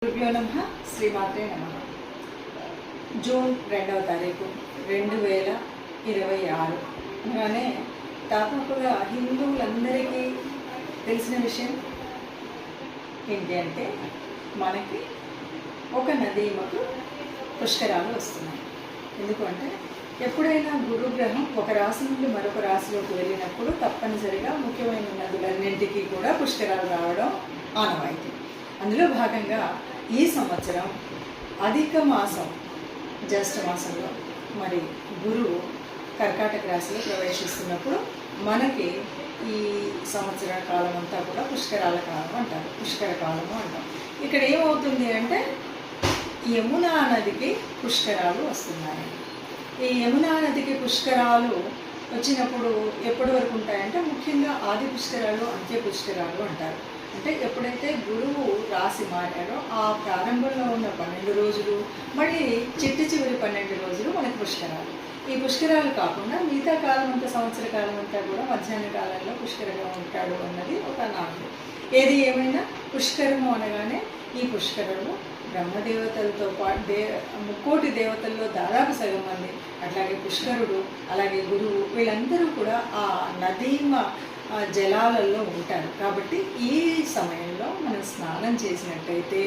గురుభ్యో నమః. శ్రీమాత్రే నమః. జూన్ 2వ తారీఖు 2026 అనగానే దాదాపుగా హిందువులందరికీ తెలిసిన విషయం ఏంటి అంటే మనకి ఒక నదీమకు పుష్కరాలు వస్తున్నాయి. ఎందుకంటే ఎప్పుడైనా గురుగ్రహం ఒక రాశి నుండి మరొక రాశిలోకి వెళ్ళినప్పుడు తప్పనిసరిగా ముఖ్యమైన నదులన్నింటికీ కూడా పుష్కరాలు రావడం ఆనవాయితీ. అందులో భాగంగా ఈ సంవత్సరం అధిక మాసం జ్యేష్ఠ మాసంలో మరి గురువు కర్కాటక రాశిలో ప్రవేశిస్తున్నప్పుడు మనకి ఈ సంవత్సర కాలం అంతా కూడా పుష్కరాల కాలం అంటారు, పుష్కర కాలము అంటాం. ఇక్కడ ఏమవుతుంది అంటే యమునా నదికి పుష్కరాలు వస్తున్నాయి. ఈ యమునా నదికి పుష్కరాలు వచ్చినప్పుడు ఎప్పటి వరకు ఉంటాయంటే ముఖ్యంగా ఆది పుష్కరాలు, అంత్య పుష్కరాలు అంటారు. అంటే ఎప్పుడైతే గురువు రాశి మారాడో ఆ ప్రారంభంలో ఉన్న 12 రోజులు, మళ్ళీ చివరి 12 రోజులు మనకు పుష్కరాలు. ఈ పుష్కరాలు కాకుండా మిగతా కాలం అంతా, సంవత్సర కాలం అంతా కూడా మధ్యాహ్న కాలంలో పుష్కరంగా ఉంటాడు అన్నది ఒక నానుడి. ఏది ఏమైనా పుష్కరము అనగానే ఈ పుష్కరము బ్రహ్మదేవతలతో పాటు ముక్కోటి దేవతల్లో దాదాపు సగం మంది, అట్లాగే పుష్కరుడు, అలాగే గురువు, వీళ్ళందరూ కూడా ఆ నదీమ జలాలలో ఉంటారు. కాబట్టి ఈ సమయంలో మనం స్నానం చేసినట్టయితే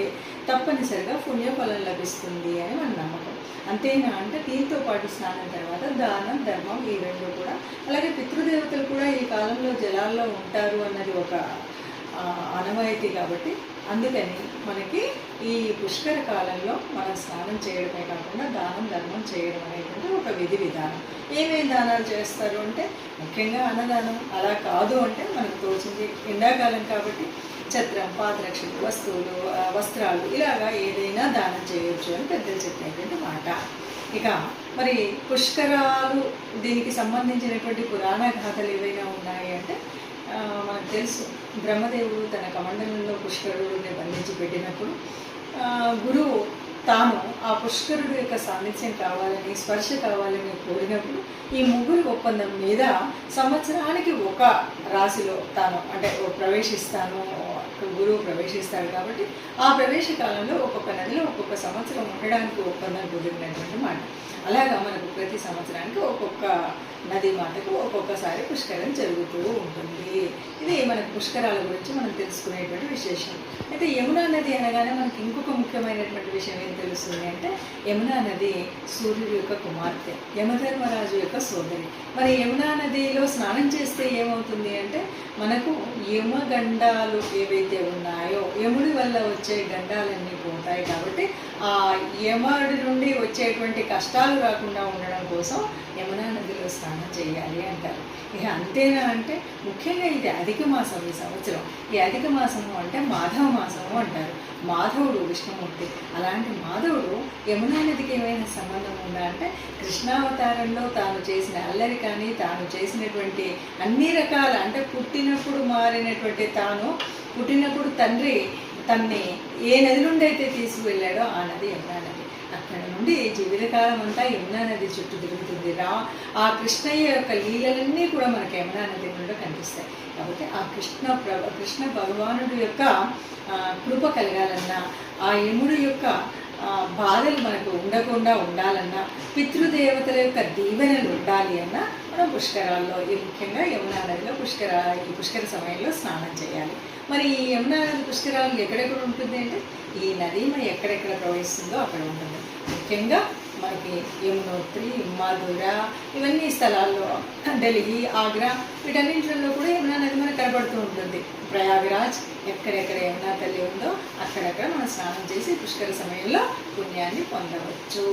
తప్పనిసరిగా పుణ్యఫలం లభిస్తుంది అని మన నమ్మకం. అంతేనా అంటే దీంతో పాటు స్నానం తర్వాత దానం, ధర్మం ఈ రెండు కూడా, అలాగే పితృదేవతలు కూడా ఈ కాలంలో జలాల్లో ఉంటారు అన్నది ఒక ఆనవాయితీ. కాబట్టి అందుకని మనకి ఈ పుష్కర కాలంలో మనం స్నానం చేయడమే కాకుండా దానం, ధర్మం చేయడం అనేటువంటి ఒక విధి విధానం. ఏమేమి దానాలు చేస్తారు అంటే ముఖ్యంగా అన్నదానం. అలా కాదు అంటే మనకు తోచింది ఎండాకాలం కాబట్టి ఛత్రం, పాదరక్షలు, వస్తువులు, వస్త్రాలు, ఇలాగా ఏదైనా దానం చేయొచ్చు అని పెద్దలు చెప్పినటువంటి మాట. ఇక మరి పుష్కరాలు దీనికి సంబంధించినటువంటి పురాణ గాథలు ఏవైనా ఉన్నాయి అంటే మనకు తెలుసు. బ్రహ్మదేవుడు తన కమండలంలో పుష్కరుడిని బంధించి పెట్టినప్పుడు గురువు తాను ఆ పుష్కరుడు యొక్క సాన్నిధ్యం కావాలని, స్పర్శ కావాలని కోరినప్పుడు ఈ ముగ్గురు ఒప్పందం మీద సంవత్సరానికి ఒక రాశిలో తాను అంటే ప్రవేశిస్తాను, గురువు ప్రవేశిస్తాడు. కాబట్టి ఆ ప్రవేశ కాలంలో ఒక్కొక్క నదిలో ఒక్కొక్క సంవత్సరం ఉండడానికి ఒప్పందం కుదిరినటువంటి మాట. అలాగా మనకు ప్రతి సంవత్సరానికి ఒక్కొక్క నది మాటకు ఒక్కొక్కసారి పుష్కరం జరుగుతూ ఉంటుంది. ఇది మనకు పుష్కరాల గురించి మనం తెలుసుకునేటువంటి విశేషం. అయితే యమునా నది అనగానే మనకి ఇంకొక ముఖ్యమైనటువంటి విషయం ఏం తెలుస్తుంది అంటే యమునా నది సూర్యుడి యొక్క కుమార్తె, యమధర్మరాజు యొక్క సోదరి. మరి యమునా నదిలో స్నానం చేస్తే ఏమవుతుంది అంటే మనకు యమగండాలు ఏవైతే ఉన్నాయో యముడి వల్ల వచ్చే గండాలన్నీ పోతాయి. కాబట్టి ఆ యముడి నుండి వచ్చేటువంటి కష్టాలు రాకుండా ఉండడం కోసం యమునా నదిలో స్నానం చేయాలి అంటారు. ఇక అంతేనా అంటే ముఖ్యంగా ఇది అధిక మాసం. ఈ సంవత్సరం ఈ అధిక మాసము అంటే మాధవ మాసము అంటారు. మాధవుడు విష్ణుమూర్తి. అలాంటి మాధవుడు యమునా నదికి ఏమైనా సంబంధం ఉందా అంటే కృష్ణావతారంలో తాను చేసిన అల్లరి కానీ, తాను చేసినటువంటి అన్ని రకాల అంటే పుట్టినప్పుడు మారినటువంటి తాను పుట్టినప్పుడు తండ్రి తన్ని ఏ నది నుండి అయితే తీసుకువెళ్ళాడో ఆ నది యమునా నది. అక్కడ నుండి జీవితకాలం అంతా యమునా నది చుట్టూ తిరుగుతుంది. ఆ కృష్ణయ్య యొక్క లీలలన్నీ కూడా మనకి యమునా నది నుండి కనిపిస్తాయి. కాబట్టి ఆ కృష్ణ భగవానుడి యొక్క కృప కలగాలన్నా, ఆ యముడు యొక్క బాధలు మనకు ఉండకుండా ఉండాలన్నా, పితృదేవతల యొక్క దీవెనలు ఉండాలి అన్నా మనం పుష్కరాల్లో ముఖ్యంగా యమునా నదిలో ఈ పుష్కర సమయంలో స్నానం చేయాలి. మరి ఈ యమునా నది పుష్కరాలు ఎక్కడెక్కడ ఉంటుంది అంటే ఈ నది మరి ఎక్కడెక్కడ ప్రవహిస్తుందో అక్కడ ఉంటుంది. ముఖ్యంగా మనకి యమునోత్రి, మధుర, ఇవన్నీ స్థలాల్లో, ఢిల్లీ, ఆగ్రా, వీటన్నింటిలో కూడా యమునా నది మనకు కనబడుతూ ఉంటుంది. ప్రయాగరాజ్, ఎక్కడెక్కడ యమునా తల్లి ఉందో అక్కడక్కడ మనం స్నానం చేసి పుష్కర సమయంలో పుణ్యాన్ని పొందవచ్చు.